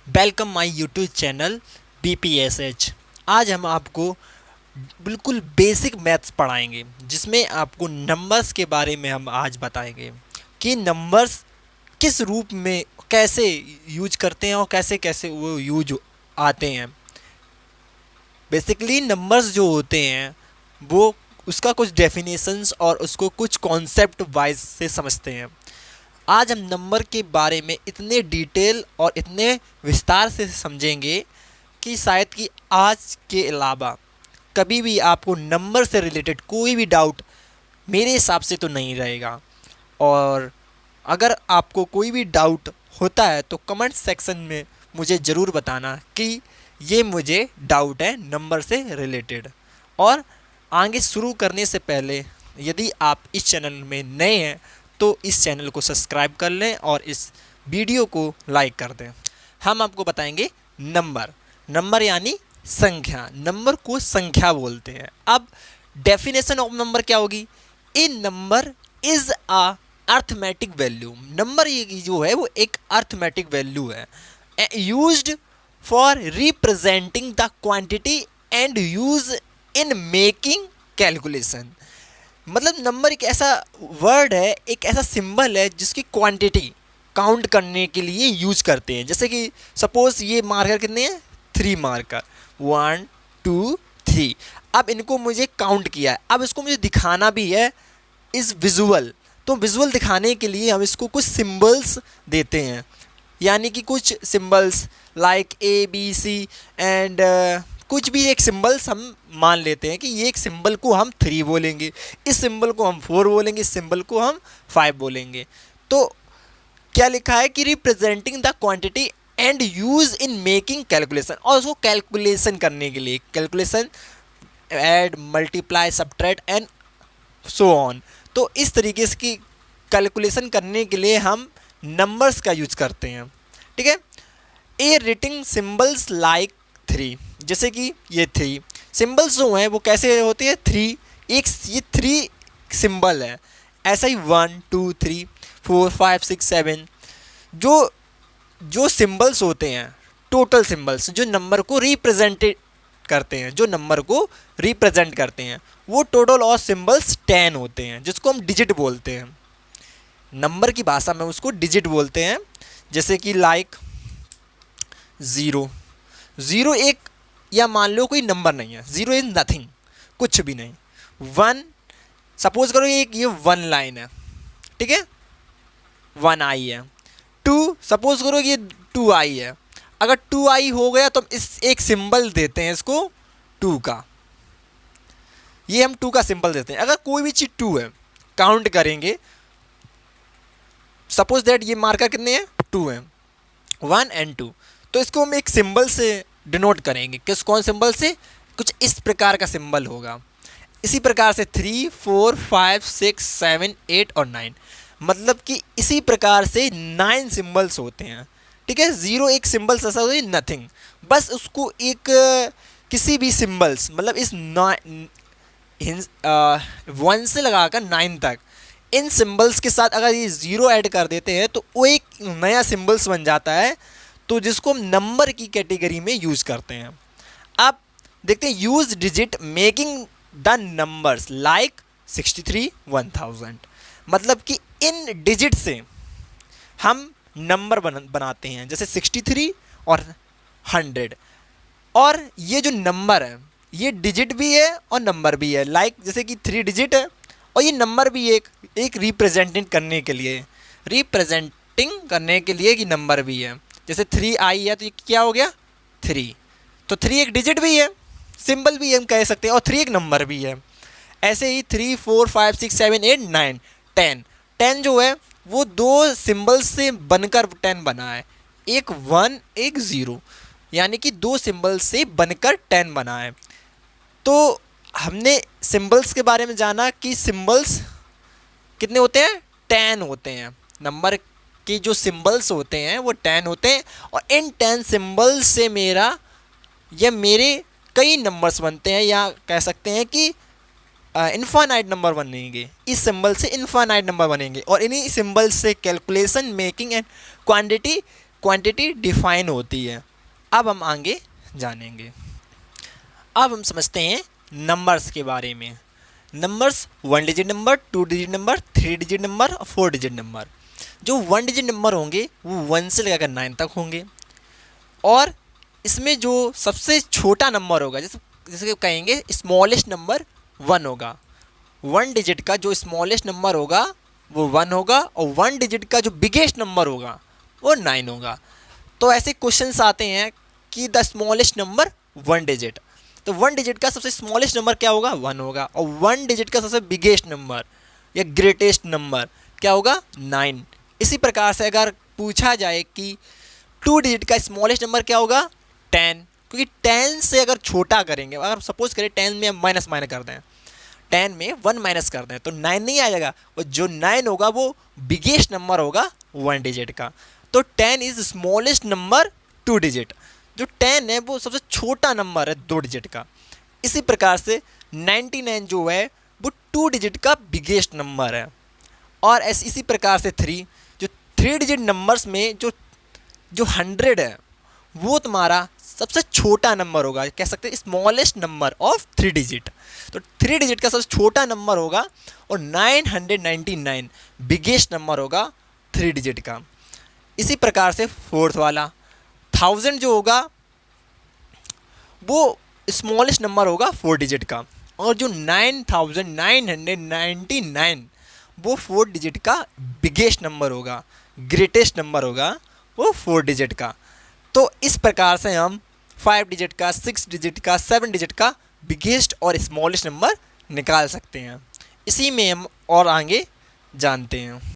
Welcome my YouTube channel BPSH। आज हम आपको बिल्कुल बेसिक मैथ्स पढ़ाएंगे जिसमें आपको नंबर्स के बारे में हम आज बताएंगे कि नंबर्स किस रूप में कैसे यूज करते हैं और कैसे कैसे वो यूज आते हैं। बेसिकली नंबर्स जो होते हैं वो उसका कुछ डेफिनेशंस और उसको कुछ कॉन्सेप्ट वाइज से समझते हैं। आज हम नंबर के बारे में इतने डिटेल और इतने विस्तार से समझेंगे कि शायद कि आज के अलावा कभी भी आपको नंबर से रिलेटेड कोई भी डाउट मेरे हिसाब से तो नहीं रहेगा। और अगर आपको कोई भी डाउट होता है तो कमेंट सेक्शन में मुझे ज़रूर बताना कि ये मुझे डाउट है नंबर से रिलेटेड। और आगे शुरू करने से पहले यदि आप इस चैनल में नए हैं तो इस चैनल को सब्सक्राइब कर लें और इस वीडियो को लाइक कर दें। हम आपको बताएंगे नंबर यानी संख्या। नंबर को संख्या बोलते हैं। अब डेफिनेशन ऑफ नंबर क्या होगी? A number is a arithmetic value. Number ये जो है वो एक अर्थमेटिक वैल्यू है used for representing the quantity and use in making calculation. मतलब नंबर एक ऐसा वर्ड है, एक ऐसा सिंबल है जिसकी क्वांटिटी काउंट करने के लिए यूज करते हैं। जैसे कि सपोज ये मार्कर कितने हैं? 3 मार्कर, 1 2 3। अब इनको मुझे काउंट किया है, अब इसको मुझे दिखाना भी है इस विजुअल। तो विजुअल दिखाने के लिए हम इसको कुछ सिंबल्स देते हैं, यानी कि कुछ सिंबल्स लाइक ABC एंड कुछ भी एक सिंबल्स हम मान लेते हैं कि ये एक सिंबल को हम 3 बोलेंगे, इस सिंबल को हम 4 बोलेंगे, इस सिंबल को हम 5 बोलेंगे। तो क्या लिखा है कि representing the quantity and use in making calculation. और उसको कैलकुलेशन करने के लिए, calculation add multiply subtract and so on. तो इस तरीके से की कैलकुलेशन करने के लिए हम नंबर्स का यूज करते हैं। ठीक है। ए रिटिंग सिंबल्स लाइक 3, जैसे कि ये 3 सिंबल्स जो हैं वो कैसे होते हैं? 3 एक ये 3 सिंबल है। ऐसा ही 1 2 3 4 5 6 7 जो सिंबल्स होते हैं, टोटल सिंबल्स जो नंबर को रिप्रेजेंटेड करते हैं, जो नंबर को रिप्रेजेंट करते हैं, वो टोटल और सिंबल्स 10 होते हैं, जिसको हम डिजिट बोलते हैं। नंबर की भाषा में उसको डिजिट बोलते हैं। जैसे कि लाइक 0 एक, या मान लो कोई नंबर नहीं है, 0 इज नथिंग, कुछ भी नहीं। 1 सपोज करो ये 1 लाइन है, ठीक है, 1 आई है। 2 सपोज करो ये 2 आई है। अगर 2 आई हो गया तो हम इस एक सिंबल देते हैं इसको 2 का, ये हम 2 का सिंबल देते हैं। अगर कोई भी चीज़ 2 है, काउंट करेंगे, सपोज दैट ये मार्कर कितने हैं? 2 हैं, 1 एंड 2। तो इसको हम एक सिंबल से डिनोट करेंगे। कौन सिंबल से? कुछ इस प्रकार का सिंबल होगा। इसी प्रकार से 3 4 5 6 7 8 और 9, मतलब कि इसी प्रकार से 9 सिंबल्स होते हैं। ठीक है। 0 एक सिंबल ऐसा होता है नथिंग, बस उसको एक किसी भी सिंबल्स, मतलब इस 1 से लगाकर 9 तक इन सिंबल्स के साथ अगर ये 0 ऐड कर देते हैं तो वो एक नया सिंबल्स बन जाता है, तो जिसको हम नंबर की कैटेगरी में यूज़ करते हैं। अब देखते हैं use digit making the numbers like 63 1000। मतलब कि इन डिजिट से हम नंबर बनाते हैं, जैसे 63 और 100। और ये जो नंबर है ये डिजिट भी है और नंबर भी है। लाइक जैसे कि 3 डिजिट है और ये नंबर भी एक रिप्रेजेंटिंग करने के लिए कि नंबर भी है। जैसे 3 आई है तो ये क्या हो गया? 3। तो 3 एक डिजिट भी है, सिंबल भी हम कह सकते हैं, और 3 एक नंबर भी है। ऐसे ही 3 4 5 6 7 8 9 10 जो है वो 2 सिंबल्स से बनकर 10 बना है, एक 1 एक 0, यानी कि 2 सिंबल्स से बनकर 10 बना है। तो हमने सिंबल्स के बारे में जाना कि सिंबल्स कितने होते हैं? 10 होते हैं। नंबर के जो सिंबल्स होते हैं वो 10 होते हैं, और इन 10 सिंबल्स से मेरे कई नंबर्स बनते हैं, या कह सकते हैं कि इनफाइनाइट नंबर बनेंगे। इस सिंबल से इनफाइनाइट नंबर बनेंगे, और इन्हीं सिंबल से calculation making and quantity define होती है। अब हम आगे जानेंगे। अब हम समझते हैं नंबर्स के बारे में। Numbers 1 digit number, 2 digit number, 3 digit number और 4 डिजिट नंबर। जो 1 डिजिट नंबर होंगे वो 1 से लेकर 9 तक होंगे, और इसमें जो सबसे छोटा नंबर होगा, जैसे जैसे कहेंगे स्मॉलेस्ट नंबर 1 होगा। 1 डिजिट का जो स्मॉलेस्ट नंबर होगा वो 1 होगा, और 1 डिजिट का जो बिगेस्ट नंबर होगा वो 9 होगा। तो ऐसे क्वेश्चंस आते हैं कि द स्मॉलेस्ट नंबर 1 डिजिट, तो 1 डिजिट का सबसे स्मॉलेस्ट नंबर क्या होगा? 1 होगा, और 1 डिजिट का सबसे बिगेस्ट नंबर या ग्रेटेस्ट नंबर क्या होगा? 9। इसी प्रकार से अगर पूछा जाए कि 2 डिजिट का स्मॉलेस्ट नंबर क्या होगा? 10, क्योंकि 10 से अगर छोटा करेंगे, अगर सपोज करें 10 में हम माइनस कर दें, 10 में 1 माइनस कर दें तो 9 नहीं आ जाएगा, और जो 9 होगा वो बिगेस्ट नंबर होगा 1 डिजिट का। तो 10 इज स्मॉलेस्ट नंबर 2 डिजिट। जो 10 है वो सबसे छोटा नंबर है 2 डिजिट का। इसी प्रकार से 99 जो है वो 2 डिजिट का बिगेस्ट नंबर है। और ऐसे इसी प्रकार से 3 जो 3 डिजिट नंबर्स में जो 100 है वो तुम्हारा सबसे छोटा नंबर होगा, कह सकते हैं स्मॉलेस्ट नंबर ऑफ 3 डिजिट। तो 3 डिजिट का सबसे छोटा नंबर होगा, और 999 बिगेस्ट नंबर होगा 3 डिजिट का। इसी प्रकार से फोर्थ वाला 1000 जो होगा वो स्मॉलेस्ट नंबर होगा 4 डिजिट का, और जो 9999 वो 4 डिजिट का बिगेस्ट नंबर होगा, ग्रेटेस्ट नंबर होगा वो 4 डिजिट का। तो इस प्रकार से हम 5 डिजिट का, 6 डिजिट का, 7 डिजिट का बिगेस्ट और स्मॉलेस्ट नंबर निकाल सकते हैं। इसी में हम और आगे जानते हैं।